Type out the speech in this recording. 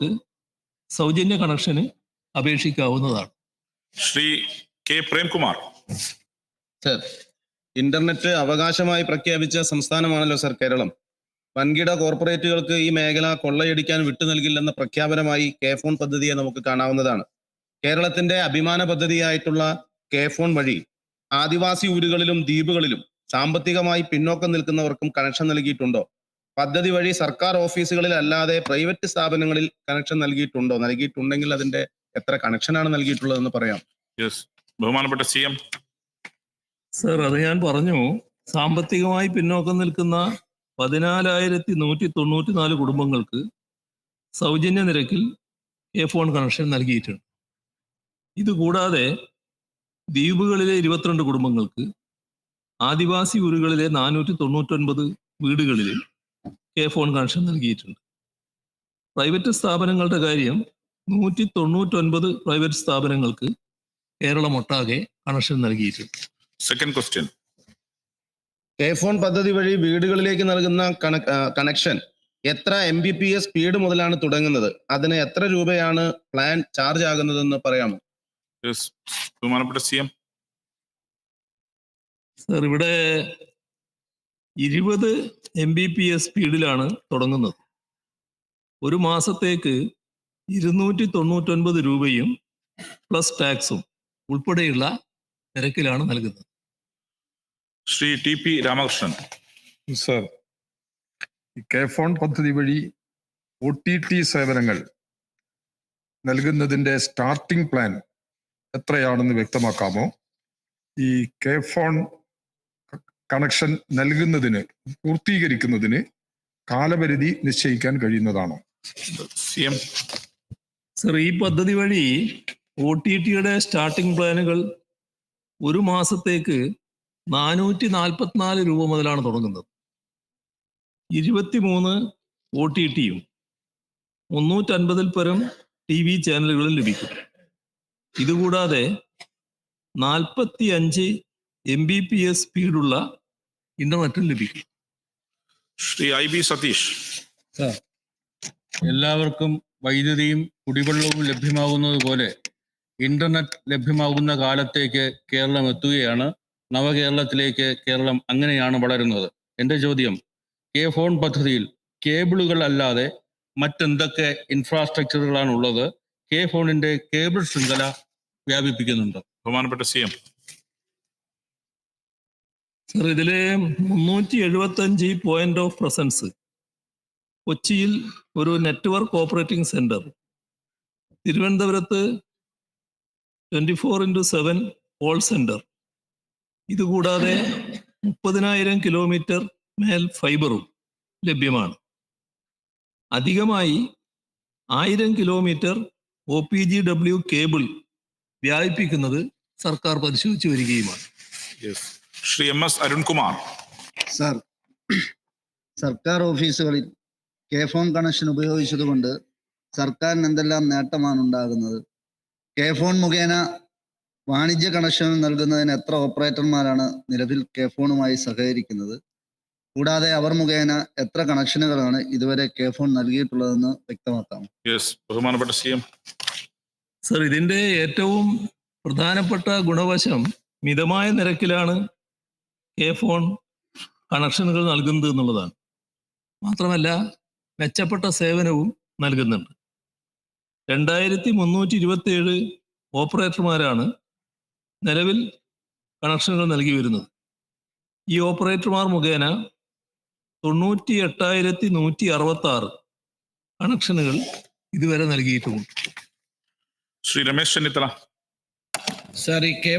ഉള്ളവർക്ക് സൗജന്യ കണക്ഷന് അപേക്ഷിക്കാവുന്നതാണ്. Shri K Premkumar. Sir, internet അവകാശമായി പ്രഖ്യാപിച്ച സംസ്ഥാനമാണല്ലോ സർ കേരളം. വൻകിട കോർപ്പറേറ്റുകൾക്ക് ഈ മേഖല കൊള്ളയടിക്കാൻ വിട്ടു നൽകില്ലെന്ന പ്രഖ്യാപനമായി കെ ഫോൺ പദ്ധതിയെ നമുക്ക് കാണാവുന്നതാണ്. കേരളത്തിന്റെ അഭിമാന പദ്ധതിയായിട്ടുള്ള കെ ഫോൺ വഴി ആദിവാസി ഊരുകളിലും ദ്വീപുകളിലും സാമ്പത്തികമായി പിന്നോക്കം നിൽക്കുന്നവർക്കും കണക്ഷൻ നൽകിയിട്ടുണ്ടോ? പദ്ധതി വഴി സർക്കാർ ഓഫീസുകളിൽ അല്ലാതെ പ്രൈവറ്റ് സ്ഥാപനങ്ങളിൽ കണക്ഷൻ നൽകിയിട്ടുണ്ടോ? നൽകിയിട്ടുണ്ടെങ്കിൽ അതിന്റെ എത്ര കണക്ഷനാണ് നൽകിയിട്ടുള്ളതെന്ന് പറയാം. ബഹുമാനപ്പെട്ട CM. സർ, അത് ഞാൻ പറഞ്ഞു. സാമ്പത്തികമായി പിന്നോക്കം നിൽക്കുന്ന 14,194 കുടുംബങ്ങൾക്ക് സൗജന്യ നിരക്കിൽ കെ ഫോൺ കണക്ഷൻ നൽകിയിട്ടുണ്ട്. ഇതുകൂടാതെ ദ്വീപുകളിലെ 22 കുടുംബങ്ങൾക്ക്, ആദിവാസി ഊരുകളിലെ 499 വീടുകളിൽ കെ ഫോൺ കണക്ഷൻ നൽകിയിട്ടുണ്ട്. പ്രൈവറ്റ് സ്ഥാപനങ്ങളുടെ കാര്യം 199 പ്രൈവറ്റ് സ്ഥാപനങ്ങൾക്ക് കേരളമൊട്ടാകെ കണക്ഷൻ നൽകിയിട്ടുണ്ട്. Second question. കെ ഫോൺ പദ്ധതി വഴി വീടുകളിലേക്ക് നൽകുന്ന കണക്ഷൻ എത്ര Mbps സ്പീഡ് മുതലാണ് തുടങ്ങുന്നത്? അതിന് എത്ര രൂപയാണ് പ്ലാൻ ചാർജ് ആകുന്നതെന്ന് പറയാമോ? ബഹുമാനപ്പെട്ട CM. സർ, ഇവിടെ 20 Mbps സ്പീഡിലാണ് തുടങ്ങുന്നത്. ഒരു മാസത്തേക്ക് 299 രൂപയും പ്ലസ് ടാക്സും ഉൾപ്പെടെയുള്ള നിരക്കിലാണ് നൽകുന്നത്. Shri TP Ramakrishnan. Sir, K phone പദ്ധതി വഴി OTT സേവനങ്ങൾ നൽകുന്നതിൻ്റെ സ്റ്റാർട്ടിംഗ് പ്ലാൻ എത്രയാണെന്ന് വ്യക്തമാക്കാമോ? ഈ കെ ഫോൺ കണക്ഷൻ നൽകുന്നതിന്, പൂർത്തീകരിക്കുന്നതിന് കാലപരിധി നിശ്ചയിക്കാൻ കഴിയുന്നതാണോ? CM. സർ, ഈ പദ്ധതി വഴി OTTയുടെ സ്റ്റാർട്ടിംഗ് പ്ലാനുകൾ ഒരു മാസത്തേക്ക് 444 രൂപ മുതലാണ് തുടങ്ങുന്നത്. 23 OTTയും 350-ൽ പരം TV ചാനലുകളും ലഭിക്കും. ഇതുകൂടാതെ 45 Mbps സ്പീഡുള്ള ഇന്റർനെറ്റും ലഭിക്കും. ശ്രീ IB സതീഷ്. സർ, എല്ലാവർക്കും വൈദ്യുതിയും കുടിവെള്ളവും ലഭ്യമാകുന്നത് പോലെ ഇന്റർനെറ്റ് ലഭ്യമാകുന്ന കാലത്തേക്ക് കേരളം എത്തുകയാണ്. നവകേരളത്തിലേക്ക് കേരളം അങ്ങനെയാണ് വളരുന്നത്. എൻ്റെ ചോദ്യം, കെ ഫോൺ പദ്ധതിയിൽ കേബിളുകൾ അല്ലാതെ മറ്റെന്തൊക്കെ ഇൻഫ്രാസ്ട്രക്ചറുകളാണ് ഉള്ളത്? കെ ഫോണിന്റെ കേബിൾ ശൃംഖല വ്യാപിപ്പിക്കുന്നുണ്ടോ? ബഹുമാനപ്പെട്ട CM. സർ, ഇതില് 375 പോയിന്റ് ഓഫ് പ്രസൻസ്, കൊച്ചിയിൽ ഒരു നെറ്റ്വർക്ക് ഓപ്പറേറ്റിംഗ് സെന്റർ, തിരുവനന്തപുരത്ത് 24x7 കോൾ സെന്റർ, ഇതുകൂടാതെ 30,000 കിലോമീറ്റർ മേൽ ഫൈബറും ലഭ്യമാണ്. അധികമായി 1000 കിലോമീറ്റർ OPGW കേബിൾ വ്യാപിപ്പിക്കുന്നത് സർക്കാർ പരിശോധിച്ചു വരികയുമാണ്. ശ്രീ MS അരുൺകുമാർ. സർ, സർക്കാർ ഓഫീസുകളിൽ കെ ഫോൺ കണക്ഷൻ ഉപയോഗിച്ചതുകൊണ്ട് സർക്കാരിന് എന്തെല്ലാം നേട്ടമാണ് ഉണ്ടാകുന്നത്? കെ ഫോൺ മുഖേന വാണിജ്യ കണക്ഷൻ നൽകുന്നതിന് എത്ര ഓപ്പറേറ്റർമാരാണ് നിലവിൽ കെ ഫോണുമായി സഹകരിക്കുന്നത്? കൂടാതെ അവർ മുഖേന എത്ര കണക്ഷനുകളാണ് ഇതുവരെ കെ ഫോൺ നൽകിയിട്ടുള്ളതെന്ന് വ്യക്തമാക്കാം. ബഹുമാനപ്പെട്ട CM. സർ, ഇതിന്റെ ഏറ്റവും പ്രധാനപ്പെട്ട ഗുണവശം മിതമായ നിരക്കിലാണ് കെ ഫോൺ കണക്ഷനുകൾ നൽകുന്നത് എന്നുള്ളതാണ്. മാത്രമല്ല, മെച്ചപ്പെട്ട സേവനവും നൽകുന്നുണ്ട്. 2327 ഓപ്പറേറ്റർമാരാണ് നിലവിൽ കണക്ഷനുകൾ നൽകി വരുന്നത്. ഈ ഓപ്പറേറ്റർമാർ മുഖേന 98,166 കണക്ഷനുകൾ ഇതുവരെ നൽകിയിട്ടുമുണ്ട്. ശ്രീ രമേശ് ചെന്നിത്തല. സർ, ഈ കെ